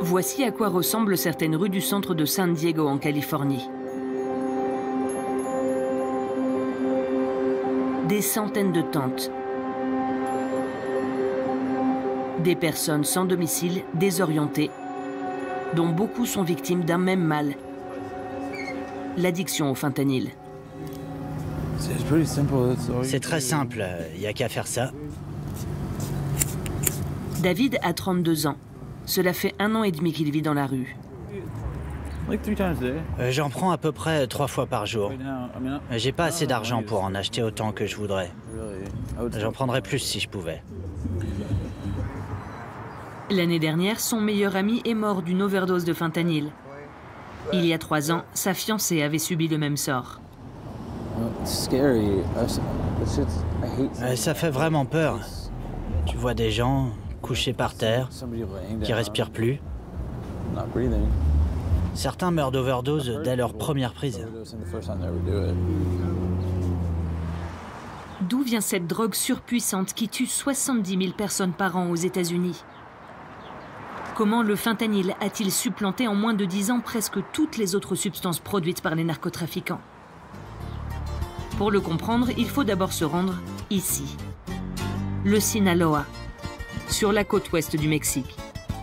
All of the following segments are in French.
Voici à quoi ressemblent certaines rues du centre de San Diego en Californie. Des centaines de tentes. Des personnes sans domicile, désorientées, dont beaucoup sont victimes d'un même mal, l'addiction au fentanyl. C'est très simple, il n'y a qu'à faire ça. David a 32 ans. Cela fait 1 an et demi qu'il vit dans la rue. J'en prends à peu près 3 fois par jour. J'ai pas assez d'argent pour en acheter autant que je voudrais. J'en prendrais plus si je pouvais. L'année dernière, son meilleur ami est mort d'une overdose de fentanyl. Il y a 3 ans, sa fiancée avait subi le même sort. Ça fait vraiment peur. Tu vois des gens couchés par terre, qui respirent plus. Certains meurent d'overdose dès leur première prise. D'où vient cette drogue surpuissante qui tue 70 000 personnes par an aux États-Unis? Comment le fentanyl a-t-il supplanté en moins de 10 ans presque toutes les autres substances produites par les narcotrafiquants? Pour le comprendre, il faut d'abord se rendre ici. Le Sinaloa, sur la côte ouest du Mexique,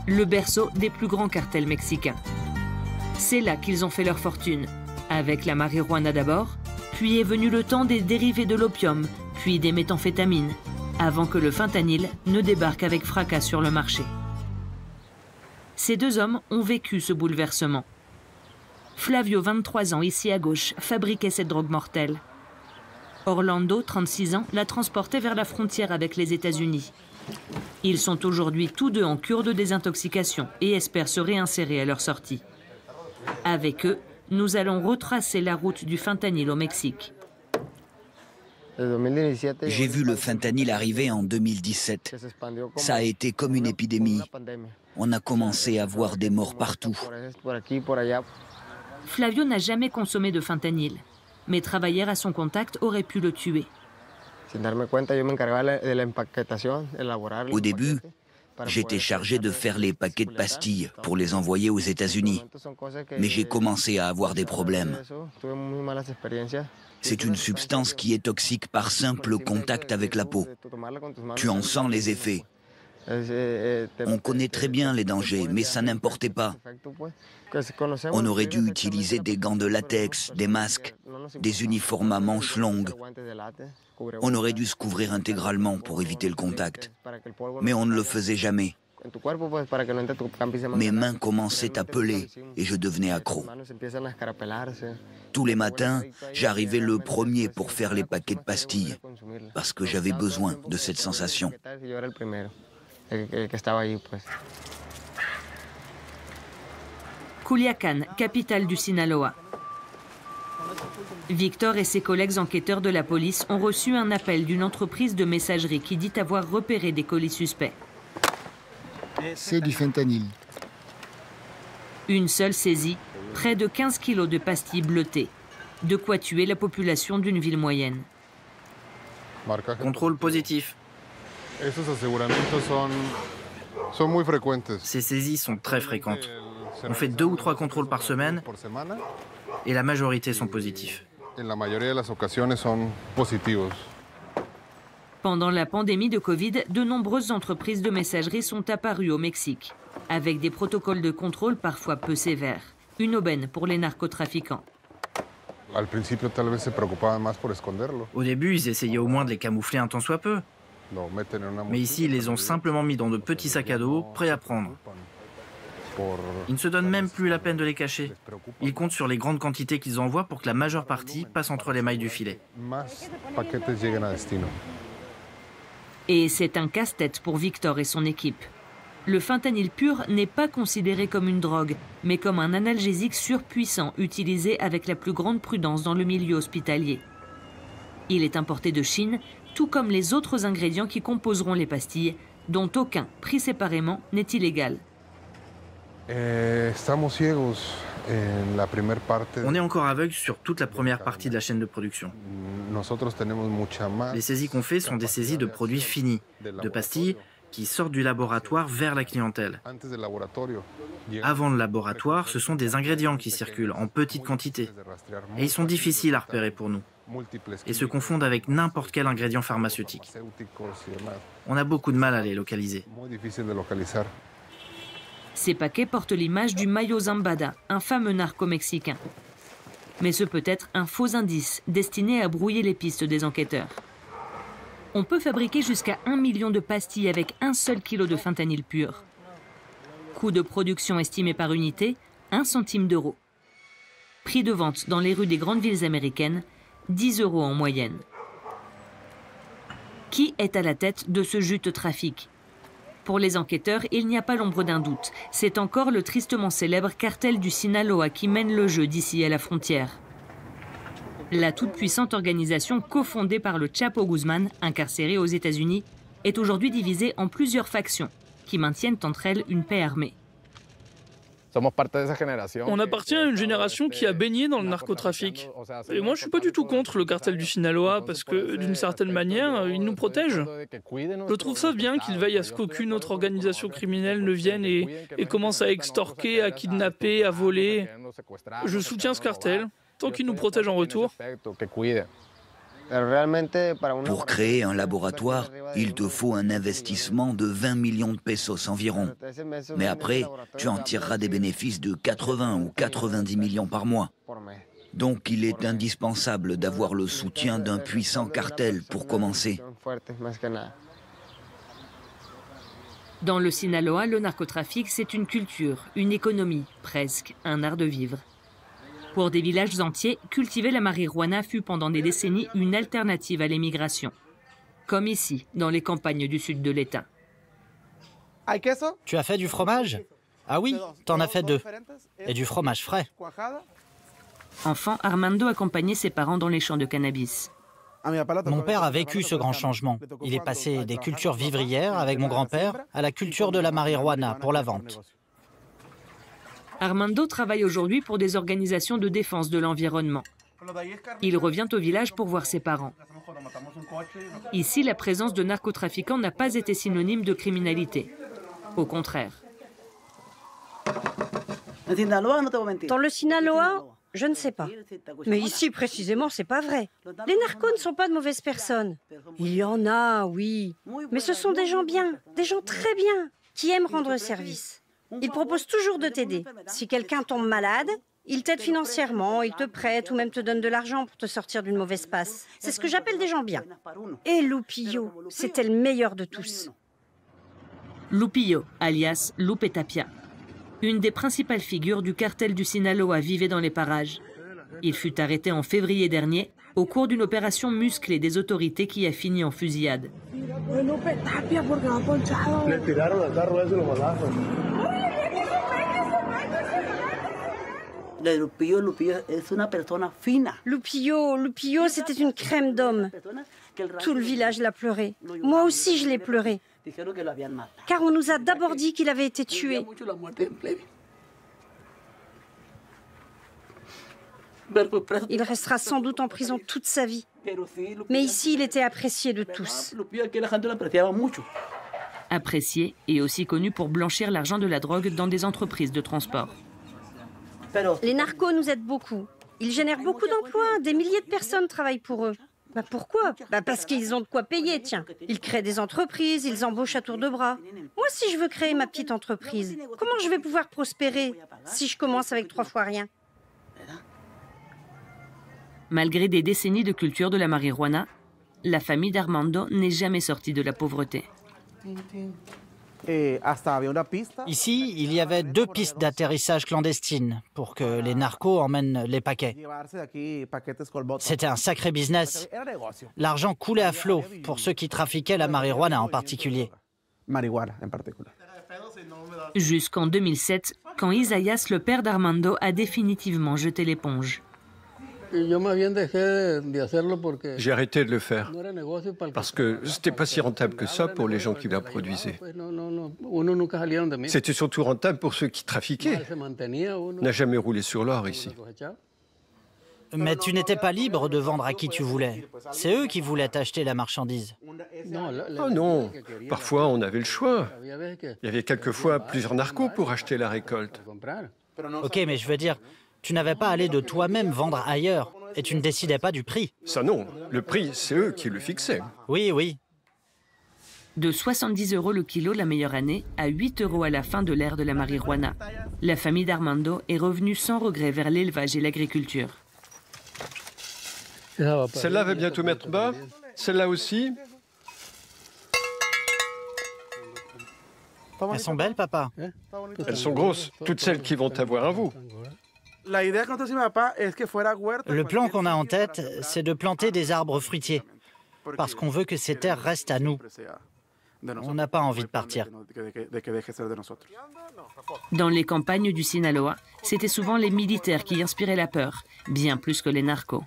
le berceau des plus grands cartels mexicains. C'est là qu'ils ont fait leur fortune, avec la marijuana d'abord, puis est venu le temps des dérivés de l'opium, puis des méthamphétamines, avant que le fentanyl ne débarque avec fracas sur le marché. Ces 2 hommes ont vécu ce bouleversement. Flavio, 23 ans, ici à gauche, fabriquait cette drogue mortelle. Orlando, 36 ans, la transportait vers la frontière avec les États-Unis. Ils sont aujourd'hui tous 2 en cure de désintoxication et espèrent se réinsérer à leur sortie. Avec eux, nous allons retracer la route du fentanyl au Mexique. J'ai vu le fentanyl arriver en 2017. Ça a été comme une épidémie. On a commencé à voir des morts partout. Flavio n'a jamais consommé de fentanyl, mais travailler à son contact aurait pu le tuer. Au début, j'étais chargé de faire les paquets de pastilles pour les envoyer aux États-Unis. Mais j'ai commencé à avoir des problèmes. C'est une substance qui est toxique par simple contact avec la peau. Tu en sens les effets. On connaît très bien les dangers, mais ça n'importait pas. On aurait dû utiliser des gants de latex, des masques, des uniformes à manches longues. On aurait dû se couvrir intégralement pour éviter le contact. Mais on ne le faisait jamais. Mes mains commençaient à peler et je devenais accro. Tous les matins, j'arrivais le premier pour faire les paquets de pastilles, parce que j'avais besoin de cette sensation. Culiacán, capitale du Sinaloa. Victor et ses collègues enquêteurs de la police ont reçu un appel d'une entreprise de messagerie qui dit avoir repéré des colis suspects. C'est du fentanyl. Une seule saisie, près de 15 kilos de pastilles bleutées. De quoi tuer la population d'une ville moyenne. Contrôle positif. Ces saisies sont très fréquentes. On fait 2 ou 3 contrôles par semaine et la majorité sont positifs. Pendant la pandémie de Covid, de nombreuses entreprises de messagerie sont apparues au Mexique, avec des protocoles de contrôle parfois peu sévères. Une aubaine pour les narcotrafiquants. Au début, ils essayaient au moins de les camoufler un tant soit peu. Mais ici, ils les ont simplement mis dans de petits sacs à dos, prêts à prendre. Ils ne se donnent même plus la peine de les cacher. Ils comptent sur les grandes quantités qu'ils envoient pour que la majeure partie passe entre les mailles du filet. Et c'est un casse-tête pour Victor et son équipe. Le fentanyl pur n'est pas considéré comme une drogue, mais comme un analgésique surpuissant utilisé avec la plus grande prudence dans le milieu hospitalier. Il est importé de Chine, tout comme les autres ingrédients qui composeront les pastilles, dont aucun, pris séparément, n'est illégal. On est encore aveugle sur toute la première partie de la chaîne de production. Les saisies qu'on fait sont des saisies de produits finis, de pastilles qui sortent du laboratoire vers la clientèle. Avant le laboratoire, ce sont des ingrédients qui circulent en petite quantité. Et ils sont difficiles à repérer pour nous. Et se confondent avec n'importe quel ingrédient pharmaceutique. On a beaucoup de mal à les localiser. Ces paquets portent l'image du mayo zambada, un fameux narco mexicain. Mais ce peut être un faux indice destiné à brouiller les pistes des enquêteurs. On peut fabriquer jusqu'à 1 million de pastilles avec un seul kilo de fentanyl pur. Coût de production estimé par unité, 1 centime d'euro. Prix de vente dans les rues des grandes villes américaines, 10 € en moyenne. Qui est à la tête de ce juteux trafic? Pour les enquêteurs, il n'y a pas l'ombre d'un doute. C'est encore le tristement célèbre cartel du Sinaloa qui mène le jeu d'ici à la frontière. La toute-puissante organisation cofondée par le Chapo Guzman, incarcéré aux États-Unis, est aujourd'hui divisée en plusieurs factions qui maintiennent entre elles une paix armée. On appartient à une génération qui a baigné dans le narcotrafic. Et moi, je suis pas du tout contre le cartel du Sinaloa parce que, d'une certaine manière, il nous protège. Je trouve ça bien qu'il veille à ce qu'aucune autre organisation criminelle ne vienne et commence à extorquer, à kidnapper, à voler. Je soutiens ce cartel, tant qu'il nous protège en retour. Pour créer un laboratoire, il te faut un investissement de 20 millions de pesos environ. Mais après, tu en tireras des bénéfices de 80 ou 90 millions par mois. Donc il est indispensable d'avoir le soutien d'un puissant cartel pour commencer. Dans le Sinaloa, le narcotrafic, c'est une culture, une économie, presque un art de vivre. Pour des villages entiers, cultiver la marijuana fut pendant des décennies une alternative à l'émigration. Comme ici, dans les campagnes du sud de l'État. Tu as fait du fromage? Ah oui, t'en as fait 2. Et du fromage frais. Enfant, Armando accompagnait ses parents dans les champs de cannabis. Mon père a vécu ce grand changement. Il est passé des cultures vivrières avec mon grand-père à la culture de la marijuana pour la vente. Armando travaille aujourd'hui pour des organisations de défense de l'environnement. Il revient au village pour voir ses parents. Ici, la présence de narcotrafiquants n'a pas été synonyme de criminalité. Au contraire. Dans le Sinaloa, je ne sais pas. Mais ici, précisément, c'est pas vrai. Les narcos ne sont pas de mauvaises personnes. Il y en a, oui. Mais ce sont des gens bien, des gens très bien, qui aiment rendre service. Ils proposent toujours de t'aider. Si quelqu'un tombe malade, ils t'aident financièrement, ils te prêtent ou même te donnent de l'argent pour te sortir d'une mauvaise passe. C'est ce que j'appelle des gens bien. Et Lupillo, c'était le meilleur de tous. Lupillo, alias Lupe Tapia. Une des principales figures du cartel du Sinaloa vivait dans les parages. Il fut arrêté en février dernier au cours d'une opération musclée des autorités qui a fini en fusillade. Lupillo, c'était une crème d'homme. Tout le village l'a pleuré. Moi aussi, je l'ai pleuré. Car on nous a d'abord dit qu'il avait été tué. Il restera sans doute en prison toute sa vie. Mais ici, il était apprécié de tous. Apprécié et aussi connu pour blanchir l'argent de la drogue dans des entreprises de transport. Les narcos nous aident beaucoup. Ils génèrent beaucoup d'emplois. Des milliers de personnes travaillent pour eux. Pourquoi? Parce qu'ils ont de quoi payer, tiens. Ils créent des entreprises, ils embauchent à tour de bras. Moi, si je veux créer ma petite entreprise, comment je vais pouvoir prospérer si je commence avec 3 fois rien? Malgré des décennies de culture de la marijuana, la famille d'Armando n'est jamais sortie de la pauvreté. Ici, il y avait 2 pistes d'atterrissage clandestines pour que les narcos emmènent les paquets. C'était un sacré business. L'argent coulait à flot pour ceux qui trafiquaient la marijuana en particulier. Jusqu'en 2007, quand Isaías, le père d'Armando, a définitivement jeté l'éponge. J'ai arrêté de le faire parce que c'était pas si rentable que ça pour les gens qui la produisaient. C'était surtout rentable pour ceux qui trafiquaient. On n'a jamais roulé sur l'or ici. Mais tu n'étais pas libre de vendre à qui tu voulais. C'est eux qui voulaient acheter la marchandise. Oh non, parfois on avait le choix. Il y avait quelquefois plusieurs narcos pour acheter la récolte. Ok, mais je veux dire, tu n'avais pas à aller de toi-même vendre ailleurs et tu ne décidais pas du prix. Ça non, le prix, c'est eux qui le fixaient. Oui, oui. De 70 € le kilo la meilleure année à 8 € à la fin de l'ère de la marijuana. La famille d'Armando est revenue sans regret vers l'élevage et l'agriculture. Celle-là va bientôt mettre bas. Celle-là aussi. Elles sont belles, papa. Elles sont grosses, toutes celles qui vont avoir un veau. Le plan qu'on a en tête, c'est de planter des arbres fruitiers, parce qu'on veut que ces terres restent à nous. On n'a pas envie de partir. Dans les campagnes du Sinaloa, c'était souvent les militaires qui inspiraient la peur, bien plus que les narcos.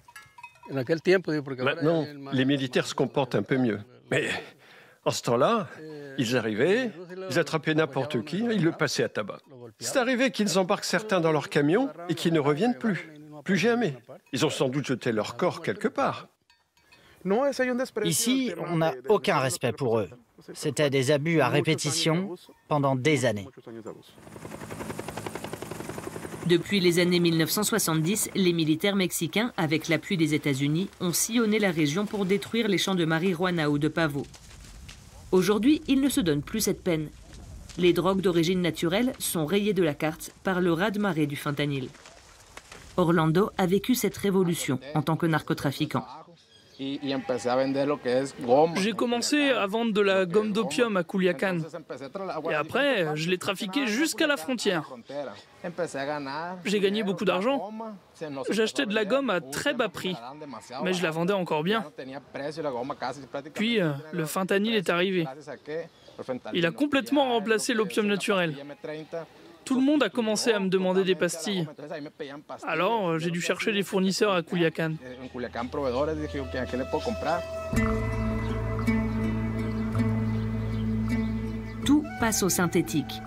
Maintenant, les militaires se comportent un peu mieux. Mais en ce temps-là, ils arrivaient, ils attrapaient n'importe qui, ils le passaient à tabac. C'est arrivé qu'ils embarquent certains dans leur camion et qu'ils ne reviennent plus. Plus jamais. Ils ont sans doute jeté leur corps quelque part. Ici, on n'a aucun respect pour eux. C'était des abus à répétition pendant des années. Depuis les années 1970, les militaires mexicains, avec l'appui des États-Unis, ont sillonné la région pour détruire les champs de marijuana ou de pavot. Aujourd'hui, ils ne se donnent plus cette peine. Les drogues d'origine naturelle sont rayées de la carte par le raz-de-marée du fentanyl. Orlando a vécu cette révolution en tant que narcotrafiquant. J'ai commencé à vendre de la gomme d'opium à Culiacán. Et après, je l'ai trafiqué jusqu'à la frontière. J'ai gagné beaucoup d'argent. J'achetais de la gomme à très bas prix, mais je la vendais encore bien. Puis, le fentanyl est arrivé. Il a complètement remplacé l'opium naturel. Tout le monde a commencé à me demander des pastilles. Alors, j'ai dû chercher des fournisseurs à Culiacán. Tout passe au synthétique.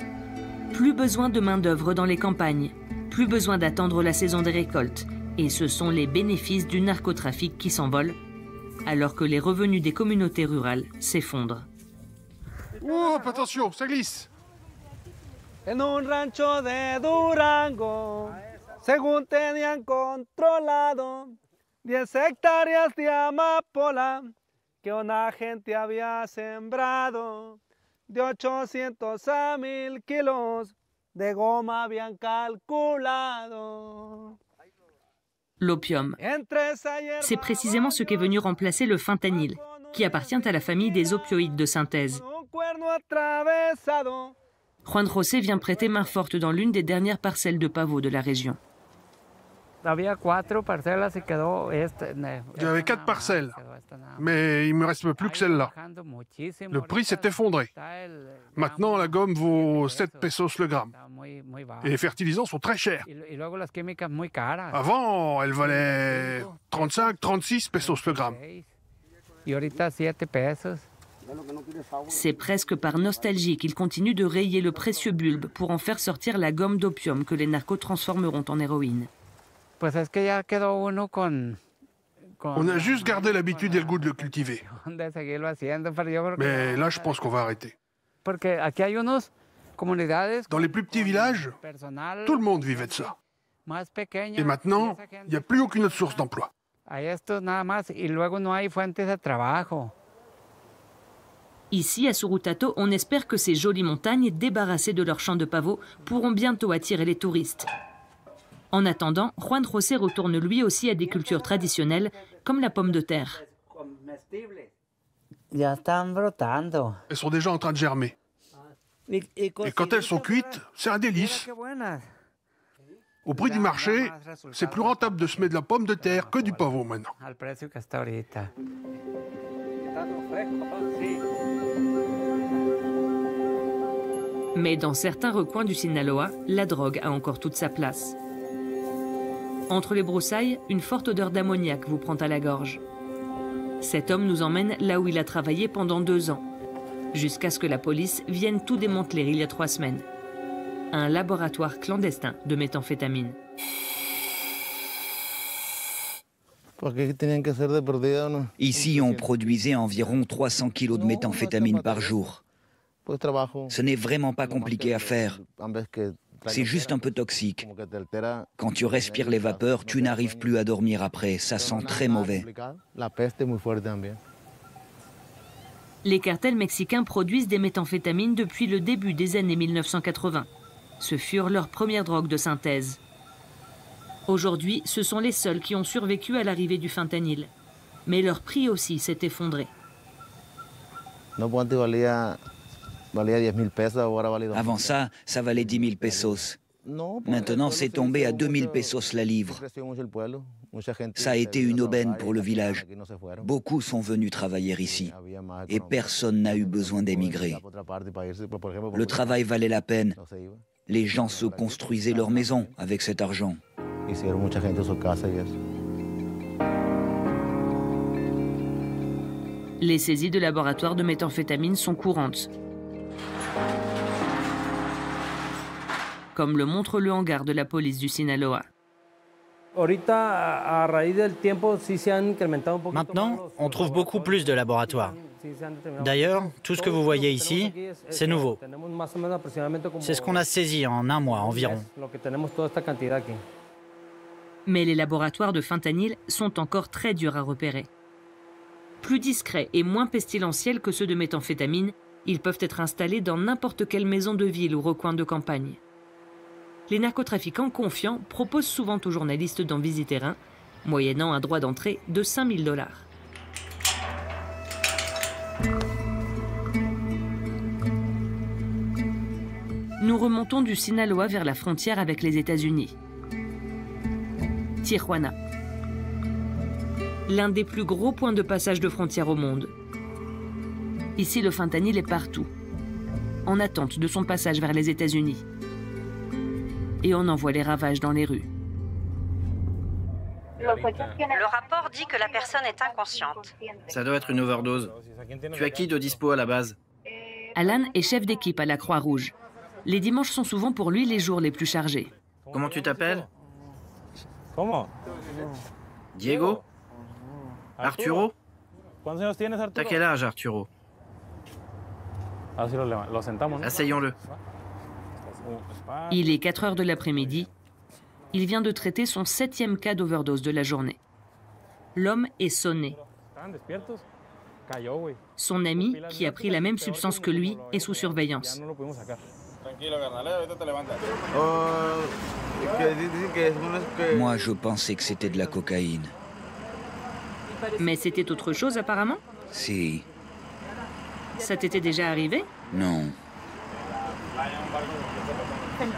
Plus besoin de main-d'œuvre dans les campagnes, plus besoin d'attendre la saison des récoltes. Et ce sont les bénéfices du narcotrafic qui s'envolent, alors que les revenus des communautés rurales s'effondrent. Oh, attention, ça glisse! En un rancho de Durango, según tenían controlado 10 hectáreas de amapola que una gente había sembrado, de 800 a 1000 kilos de goma habían calculado. L'opium, c'est précisément ce qu'est venu remplacer le fentanyl, qui appartient à la famille des opioïdes de synthèse. Juan José vient prêter main forte dans l'une des dernières parcelles de pavot de la région. Il y avait 4 parcelles, mais il ne me reste plus que celle-là. Le prix s'est effondré. Maintenant, la gomme vaut 7 pesos le gramme. Et les fertilisants sont très chers. Avant, elle valait 35, 36 pesos le gramme. C'est presque par nostalgie qu'il continue de rayer le précieux bulbe pour en faire sortir la gomme d'opium que les narcos transformeront en héroïne. On a juste gardé l'habitude et le goût de le cultiver. Mais là, je pense qu'on va arrêter. Dans les plus petits villages, tout le monde vivait de ça. Et maintenant, il n'y a plus aucune autre source d'emploi. Ici, à Surutato, on espère que ces jolies montagnes, débarrassées de leurs champs de pavot, pourront bientôt attirer les touristes. En attendant, Juan José retourne lui aussi à des cultures traditionnelles, comme la pomme de terre. Elles sont déjà en train de germer. Et quand elles sont cuites, c'est un délice. Au prix du marché, c'est plus rentable de semer de la pomme de terre que du pavot maintenant. Mais dans certains recoins du Sinaloa, la drogue a encore toute sa place. Entre les broussailles, une forte odeur d'ammoniac vous prend à la gorge. Cet homme nous emmène là où il a travaillé pendant 2 ans, jusqu'à ce que la police vienne tout démanteler il y a 3 semaines. Un laboratoire clandestin de méthamphétamine. Ici, on produisait environ 300 kilos de méthamphétamine par jour. Ce n'est vraiment pas compliqué à faire. C'est juste un peu toxique. Quand tu respires les vapeurs, tu n'arrives plus à dormir après. Ça sent très mauvais. Les cartels mexicains produisent des méthamphétamines depuis le début des années 1980. Ce furent leurs premières drogues de synthèse. Aujourd'hui, ce sont les seuls qui ont survécu à l'arrivée du fentanyl. Mais leur prix aussi s'est effondré. Avant ça, ça valait 10 000 pesos. Maintenant, c'est tombé à 2 000 pesos la livre. Ça a été une aubaine pour le village. Beaucoup sont venus travailler ici. Et personne n'a eu besoin d'émigrer. Le travail valait la peine. Les gens se construisaient leur maison avec cet argent. Les saisies de laboratoires de méthamphétamine sont courantes. Comme le montre le hangar de la police du Sinaloa. Maintenant, on trouve beaucoup plus de laboratoires. D'ailleurs, tout ce que vous voyez ici, c'est nouveau. C'est ce qu'on a saisi en un mois environ. Mais les laboratoires de fentanyl sont encore très durs à repérer. Plus discrets et moins pestilentiels que ceux de méthamphétamine, ils peuvent être installés dans n'importe quelle maison de ville ou recoin de campagne. Les narcotrafiquants confiants proposent souvent aux journalistes d'en visiter un, moyennant un droit d'entrée de 5 000 $. Nous remontons du Sinaloa vers la frontière avec les États-Unis. Tijuana, l'un des plus gros points de passage de frontière au monde. Ici, le fentanyl est partout, en attente de son passage vers les États-Unis. Et on en voit les ravages dans les rues. Le rapport dit que la personne est inconsciente. Ça doit être une overdose. Tu as qui de dispo à la base? Alan est chef d'équipe à la Croix-Rouge. Les dimanches sont souvent pour lui les jours les plus chargés. Comment tu t'appelles? Diego? Arturo? T'as quel âge, Arturo? Asseyons-le. Il est 4 heures de l'après-midi. Il vient de traiter son 7e cas d'overdose de la journée. L'homme est sonné. Son ami, qui a pris la même substance que lui, est sous surveillance. Moi, je pensais que c'était de la cocaïne. Mais c'était autre chose apparemment? Si. Ça t'était déjà arrivé? Non.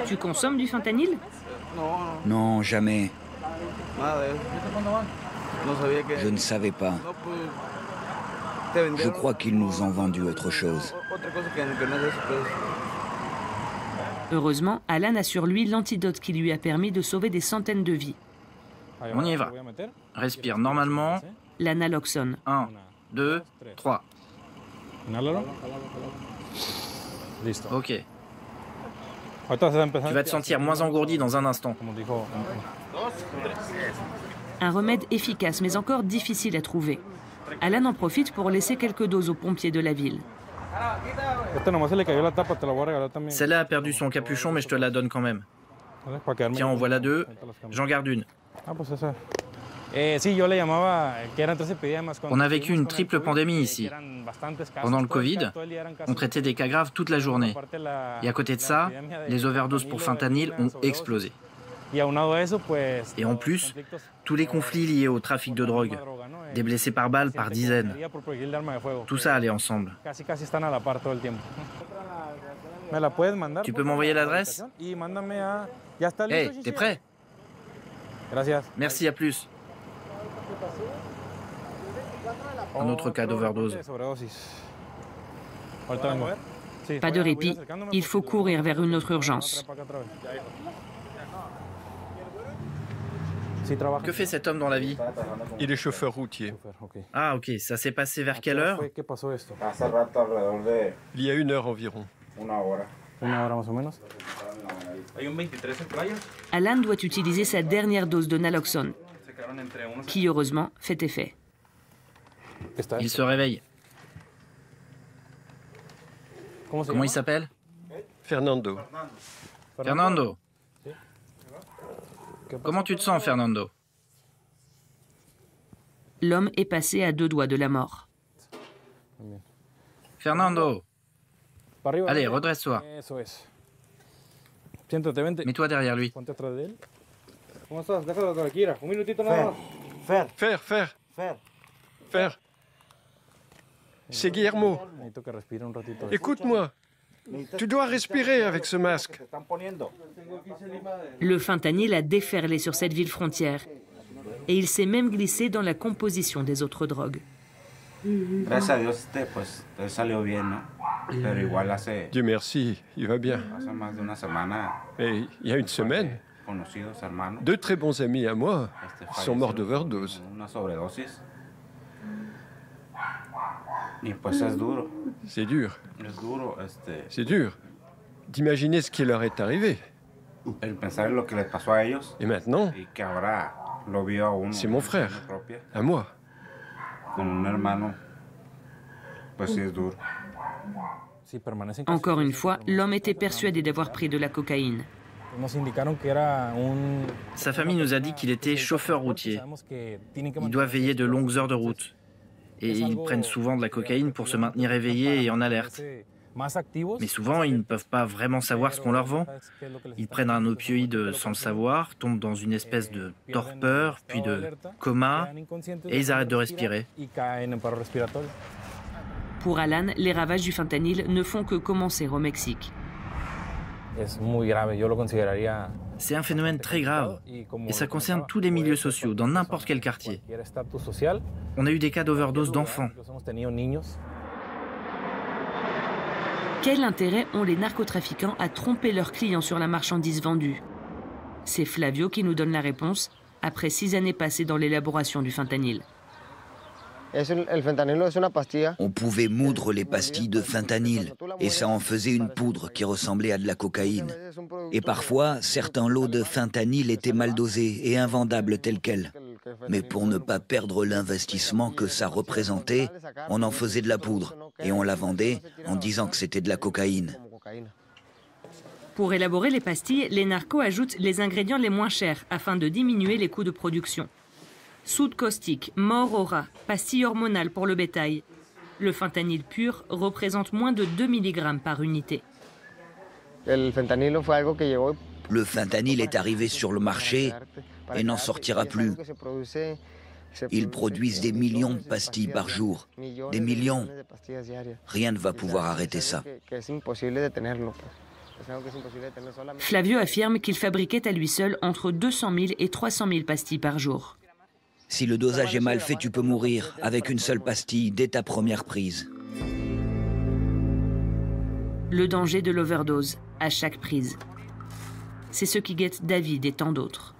Tu consommes du fentanyl? Non, jamais. Je ne savais pas. Je crois qu'ils nous ont vendu autre chose. Heureusement, Alan a sur lui l'antidote qui lui a permis de sauver des centaines de vies. On y va. Respire normalement. L'analoxone. 1, 2, 3. Ok. Tu vas te sentir moins engourdi dans un instant. Un remède efficace, mais encore difficile à trouver. Alan en profite pour laisser quelques doses aux pompiers de la ville. Celle-là a perdu son capuchon, mais je te la donne quand même. Tiens, en voilà 2. J'en garde une. On a vécu une triple pandémie ici. Pendant le Covid, on traitait des cas graves toute la journée. Et à côté de ça, les overdoses pour fentanyl ont explosé. Et en plus, tous les conflits liés au trafic de drogue, des blessés par balle par dizaines. Tout ça allait ensemble. Tu peux m'envoyer l'adresse? Hey, t'es prêt? Merci, à plus. Un autre cas d'overdose. Pas de répit, il faut courir vers une autre urgence. Que fait cet homme dans la vie? Il est chauffeur routier. Ah ok, ça s'est passé vers quelle heure? Il y a 1 heure environ. Alan doit utiliser sa dernière dose de naloxone. qui heureusement fait effet. Il se réveille. Comment il s'appelle? Fernando. Fernando. Comment tu te sens, Fernando? L'homme est passé à 2 doigts de la mort. Fernando. Allez, redresse-toi. Mets-toi derrière lui. Fer. C'est Guillermo. Écoute-moi. Tu dois respirer avec ce masque. Le fentanyl a déferlé sur cette ville frontière. Et il s'est même glissé dans la composition des autres drogues. Dieu merci, il va bien. Et il y a une semaine, 2 très bons amis à moi sont morts d'overdose. C'est dur. C'est dur d'imaginer ce qui leur est arrivé. Et maintenant, c'est mon frère, à moi. Encore une fois, l'homme était persuadé d'avoir pris de la cocaïne. Sa famille nous a dit qu'il était chauffeur routier. Il doit veiller de longues heures de route. Et ils prennent souvent de la cocaïne pour se maintenir éveillés et en alerte. Mais souvent, ils ne peuvent pas vraiment savoir ce qu'on leur vend. Ils prennent un opioïde sans le savoir, tombent dans une espèce de torpeur, puis de coma, et ils arrêtent de respirer. Pour Alan, les ravages du fentanyl ne font que commencer au Mexique. C'est un phénomène très grave, et ça concerne tous les milieux sociaux, dans n'importe quel quartier. On a eu des cas d'overdose d'enfants. Quel intérêt ont les narcotrafiquants à tromper leurs clients sur la marchandise vendue? C'est Flavio qui nous donne la réponse, après 6 années passées dans l'élaboration du fentanyl. On pouvait moudre les pastilles de fentanyl et ça en faisait une poudre qui ressemblait à de la cocaïne. Et parfois, certains lots de fentanyl étaient mal dosés et invendables tels quels. Mais pour ne pas perdre l'investissement que ça représentait, on en faisait de la poudre et on la vendait en disant que c'était de la cocaïne. Pour élaborer les pastilles, les narcos ajoutent les ingrédients les moins chers afin de diminuer les coûts de production. Soude caustique, mort au rat, pastilles hormonales pour le bétail. Le fentanyl pur représente moins de 2 mg par unité. Le fentanyl est arrivé sur le marché et n'en sortira plus. Ils produisent des millions de pastilles par jour. Des millions. Rien ne va pouvoir arrêter ça. Flavio affirme qu'il fabriquait à lui seul entre 200 000 et 300 000 pastilles par jour. Si le dosage est mal fait, tu peux mourir avec une seule pastille dès ta première prise. Le danger de l'overdose à chaque prise. C'est ce qui guette David et tant d'autres.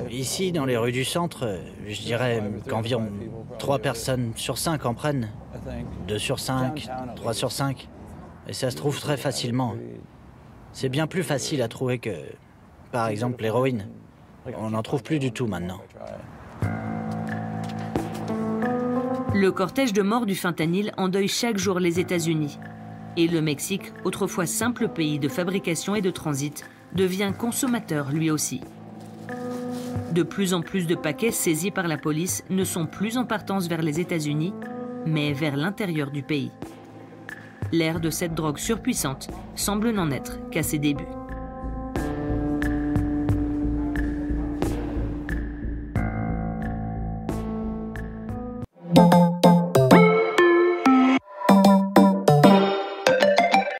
Ici, dans les rues du centre, je dirais qu'environ 3 personnes sur 5 en prennent. 2 sur 5, 3 sur 5. Et ça se trouve très facilement. C'est bien plus facile à trouver que, par exemple, l'héroïne. On n'en trouve plus du tout maintenant. Le cortège de mort du fentanyl endeuille chaque jour les États-Unis. Et le Mexique, autrefois simple pays de fabrication et de transit, devient consommateur lui aussi. De plus en plus de paquets saisis par la police ne sont plus en partance vers les États-Unis, mais vers l'intérieur du pays. L'ère de cette drogue surpuissante semble n'en être qu'à ses débuts. Thank you.